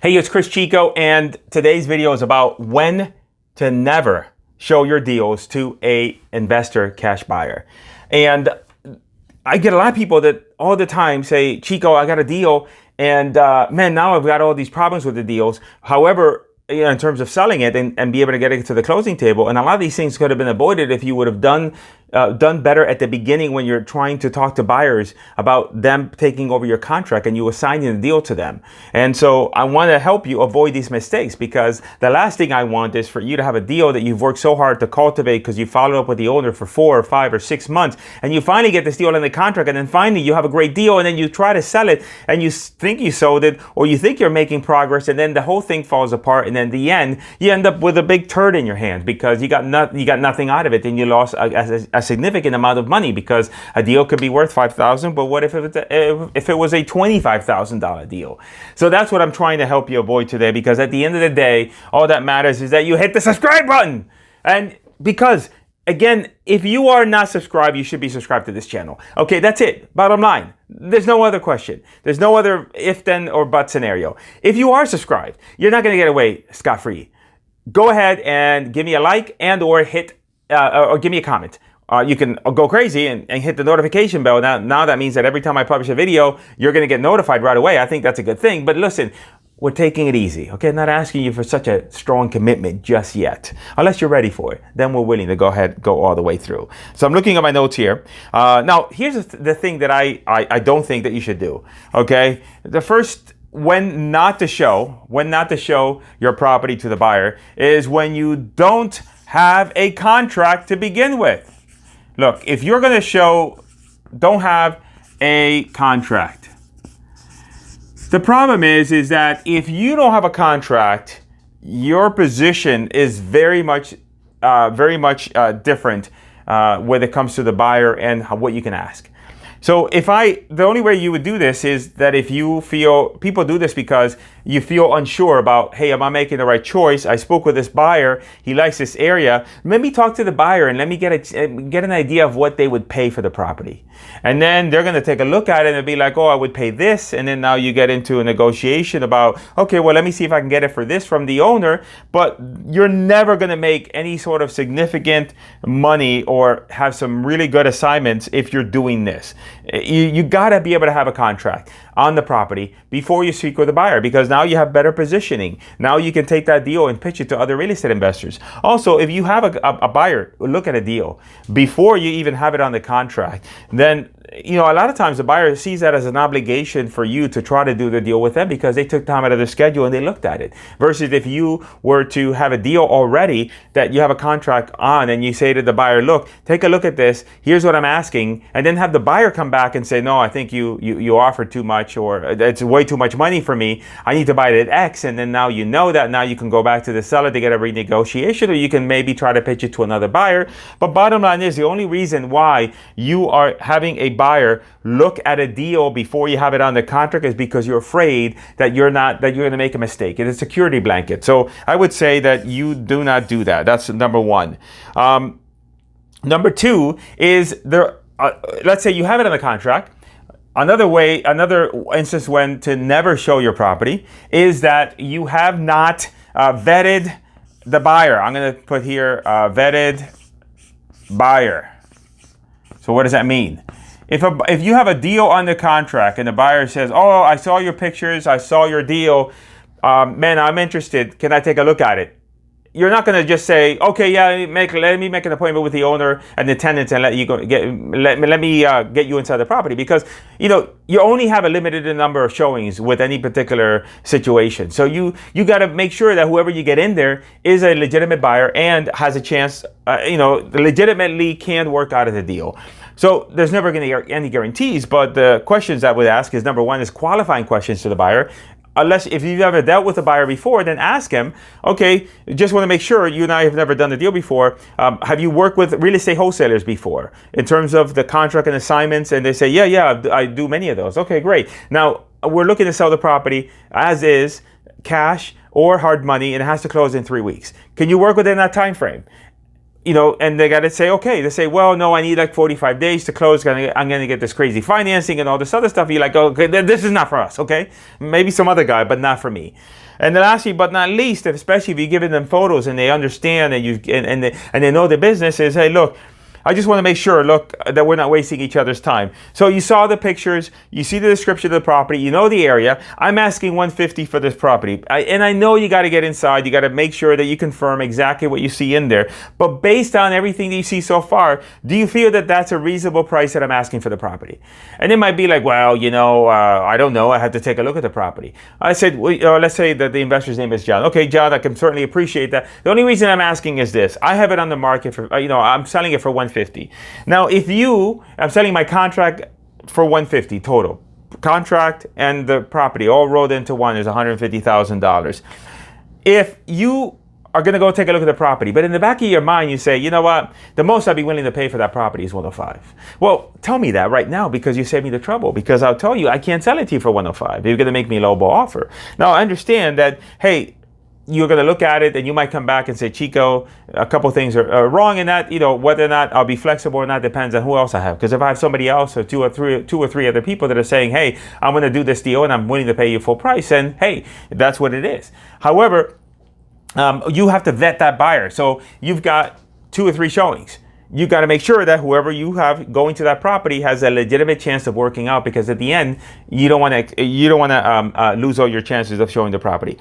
Hey, it's Cris Chico, and today's video is about when to never show your deals to a investor cash buyer. And I get a lot of people that all the time say, Chico, I got a deal, and man, now I've got all these problems with the deals. However, in terms of selling it and be able to get it to the closing table, and a lot of these things could have been avoided if you would have done better at the beginning when you're trying to talk to buyers about them taking over your contract and you assigning the deal to them. And so I want to help you avoid these mistakes, because the last thing I want is for you to have a deal that you've worked so hard to cultivate because you followed up with the owner for 4 or 5 or 6 months, and you finally get this deal in the contract, and then finally you have a great deal, and then you try to sell it and you think you sold it, or you think you're making progress, and then the whole thing falls apart, and then in the end you end up with a big turd in your hands because you got nothing out of it, and you lost a significant amount of money, because a deal could be worth $5,000, but what if it was a $25,000 deal? So that's what I'm trying to help you avoid today, because at the end of the day, all that matters is that you hit the subscribe button. And because, again, if you are not subscribed, you should be subscribed to this channel. Okay, that's it. Bottom line. There's no other question. There's no other if, then, or but scenario. If you are subscribed, you're not going to get away scot-free. Go ahead and give me a like and or give me a comment. You can go crazy and hit the notification bell. Now that means that every time I publish a video, you're going to get notified right away. I think that's a good thing. But listen, we're taking it easy, okay? I'm not asking you for such a strong commitment just yet. Unless you're ready for it, then we're willing to go all the way through. So I'm looking at my notes here. Now, here's the thing that I don't think that you should do, okay? The first, when not to show your property to the buyer is when you don't have a contract to begin with. Look, if you're going to don't have a contract. The problem is that if you don't have a contract, your position is very much different when it comes to the buyer and what you can ask. So the only way you would do this is that if you feel, people do this because you feel unsure about, hey, am I making the right choice? I spoke with this buyer, he likes this area. Let me talk to the buyer and let me get an idea of what they would pay for the property. And then they're gonna take a look at it and be like, oh, I would pay this. And then now you get into a negotiation about, okay, well, let me see if I can get it for this from the owner. But you're never gonna make any sort of significant money or have some really good assignments if you're doing this. You gotta be able to have a contract on the property before you speak with the buyer, because now you have better positioning. Now you can take that deal and pitch it to other real estate investors. Also, if you have a buyer look at a deal before you even have it on the contract, then a lot of times the buyer sees that as an obligation for you to try to do the deal with them because they took time out of their schedule and they looked at it. Versus if you were to have a deal already that you have a contract on and you say to the buyer, look, take a look at this, here's what I'm asking, and then have the buyer come back and say, no, I think you offered too much, or it's way too much money for me, I need to buy it at X. And then now you know that, now you can go back to the seller to get a renegotiation, or you can maybe try to pitch it to another buyer. But bottom line is, the only reason why you are having a buyer look at a deal before you have it on the contract is because you're afraid that you're going to make a mistake. It's a security blanket. So I would say that you do not do that. That's number one. Number two is let's say you have it on the contract. Another instance when to never show your property is that you have not vetted the buyer. I'm going to put here vetted buyer. So what does that mean? If you have a deal on the contract and the buyer says, oh, I saw your pictures, I saw your deal, man, I'm interested, can I take a look at it? You're not going to just say, okay, yeah, let me make an appointment with the owner and the tenants and let me get you inside the property, because you only have a limited number of showings with any particular situation. So you got to make sure that whoever you get in there is a legitimate buyer and has a chance, legitimately can work out of the deal. So there's never going to be any guarantees, but the questions that would ask is, number one is qualifying questions to the buyer. If you've ever dealt with a buyer before, then ask him, okay, just want to make sure, you and I have never done the deal before. Have you worked with real estate wholesalers before in terms of the contract and assignments? And they say, yeah, I do many of those. Okay, great. Now, we're looking to sell the property as is, cash or hard money, and it has to close in 3 weeks. Can you work within that time frame? and they got to say, okay, they say, well, no, I need like 45 days to close. I'm going to get this crazy financing and all this other stuff. You're like, okay, this is not for us. Okay. Maybe some other guy, but not for me. And then lastly, but not least, especially if you're giving them photos and they understand and they know the business is, hey, look, I just want to make sure, look, that we're not wasting each other's time. So you saw the pictures, you see the description of the property, you know the area. I'm asking 150 for this property. And I know you got to get inside. You got to make sure that you confirm exactly what you see in there. But based on everything that you see so far, do you feel that that's a reasonable price that I'm asking for the property? And it might be like, well, I don't know. I have to take a look at the property. I said, well, let's say that the investor's name is John. Okay, John, I can certainly appreciate that. The only reason I'm asking is this. I have it on the market for, I'm selling it for 150. Now, I'm selling my contract for 150 total. Contract and the property all rolled into one is $150,000. If you are going to go take a look at the property, but in the back of your mind you say, you know what, the most I'd be willing to pay for that property is 105. Well, tell me that right now because you saved me the trouble, because I'll tell you I can't sell it to you for 105. You're going to make me a lowball offer. Now, I understand that, hey, you're going to look at it and you might come back and say, Chico, a couple things are wrong in that, whether or not I'll be flexible or not depends on who else I have. Because if I have somebody else or two or three other people that are saying, hey, I'm going to do this deal and I'm willing to pay you full price, and hey, that's what it is. However, you have to vet that buyer. So you've got 2 or 3 showings. You got to make sure that whoever you have going to that property has a legitimate chance of working out, because at the end, you don't want to lose all your chances of showing the property.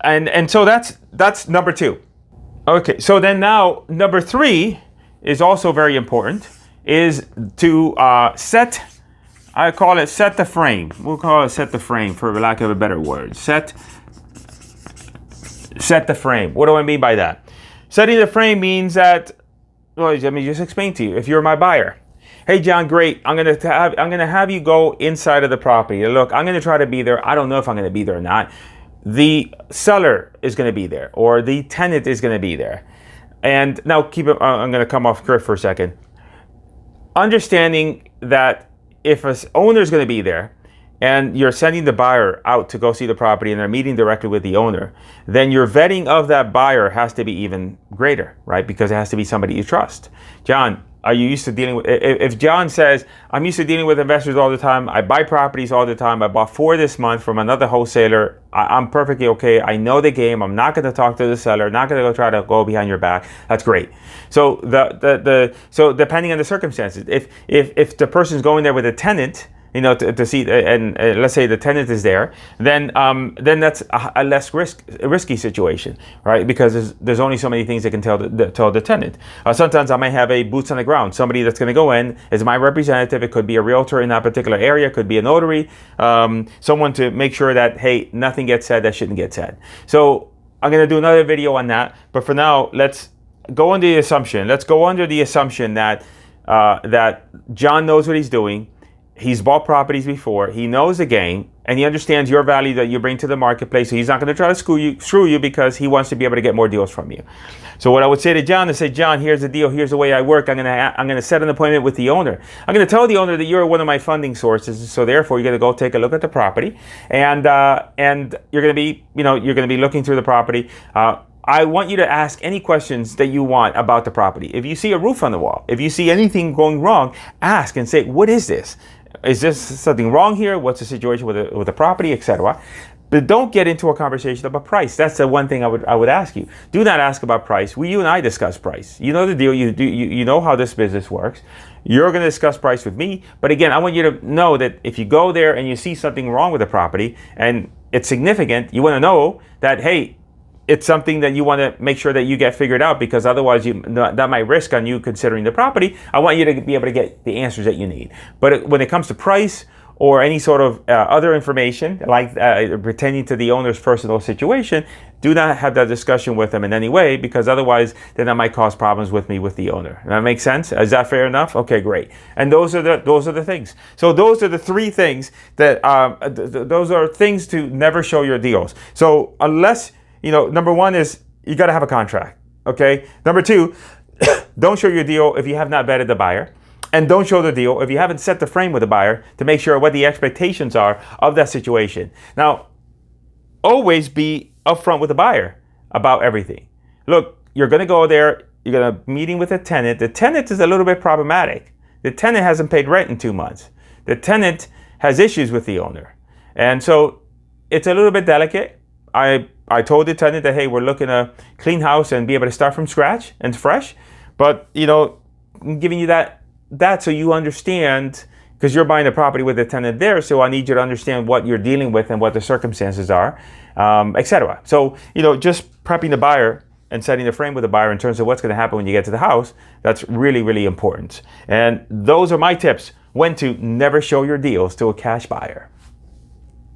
And so that's number 2. Okay, so then now number 3 is also very important, is to set the frame. We'll call it set the frame for lack of a better word. Set the frame. What do I mean by that? Setting the frame means that, well, let me just explain to you. If you're my buyer, hey John, great. I'm gonna have you go inside of the property. Look, I'm gonna try to be there. I don't know if I'm gonna be there or not. The seller is going to be there, or the tenant is going to be there. And now I'm going to come off script for a second. Understanding that if an owner is going to be there and you're sending the buyer out to go see the property and they're meeting directly with the owner, then your vetting of that buyer has to be even greater, right? Because it has to be somebody you trust. John, are you used to dealing with, if John says, I'm used to dealing with investors all the time, I buy properties all the time, I bought 4 this month from another wholesaler, I'm perfectly okay, I know the game, I'm not going to talk to the seller, not going to go try to go behind your back, that's great. So so depending on the circumstances, if the person's going there with a tenant, to see, and let's say the tenant is there, then that's a less risky situation, right? Because there's only so many things they can tell the tenant. Sometimes I might have a boots on the ground, somebody that's going to go in is my representative. It could be a realtor in that particular area, could be a notary, someone to make sure that, hey, nothing gets said that shouldn't get said. So I'm going to do another video on that, but for now, let's go under the assumption. Let's go under the assumption that that John knows what he's doing. He's bought properties before. He knows the game, and he understands your value that you bring to the marketplace. So he's not going to try to screw you because he wants to be able to get more deals from you. So what I would say to John is say, John, here's the deal. Here's the way I work. I'm going to set an appointment with the owner. I'm going to tell the owner that you're one of my funding sources. So therefore, you're going to go take a look at the property, and you're going to be, you're going to be looking through the property. I want you to ask any questions that you want about the property. If you see a roof on the wall, if you see anything going wrong, ask and say, what is this? Is this something wrong here? What's the situation with the property, etc.? But don't get into a conversation about price. That's the one thing I would ask you. Do not ask about price. You and I discuss price. You know the deal. You know how this business works. You're going to discuss price with me. But again, I want you to know that if you go there and you see something wrong with the property and it's significant, you want to know that, hey, it's something that you want to make sure that you get figured out, because otherwise that might risk on you considering the property. I want you to be able to get the answers that you need. But when it comes to price or any sort of other information, like pertaining to the owner's personal situation, do not have that discussion with them in any way, because otherwise then that might cause problems with the owner. Does that make sense? Is that fair enough? Okay, great. And those are the things. So those are the 3 things that those are things to never show your deals. So unless number 1 is you got to have a contract, okay? Number 2, don't show your deal if you have not vetted the buyer. And don't show the deal if you haven't set the frame with the buyer to make sure what the expectations are of that situation. Now, always be upfront with the buyer about everything. Look, you're going to go there, you're going to meeting with a tenant. The tenant is a little bit problematic. The tenant hasn't paid rent in 2 months. The tenant has issues with the owner. And so it's a little bit delicate. I told the tenant that, hey, we're looking to clean house and be able to start from scratch and fresh. But, I'm giving you that so you understand, because you're buying the property with the tenant there. So I need you to understand what you're dealing with and what the circumstances are, etc. So, just prepping the buyer and setting the frame with the buyer in terms of what's going to happen when you get to the house, that's really, really important. And those are my tips when to never show your deals to a cash buyer.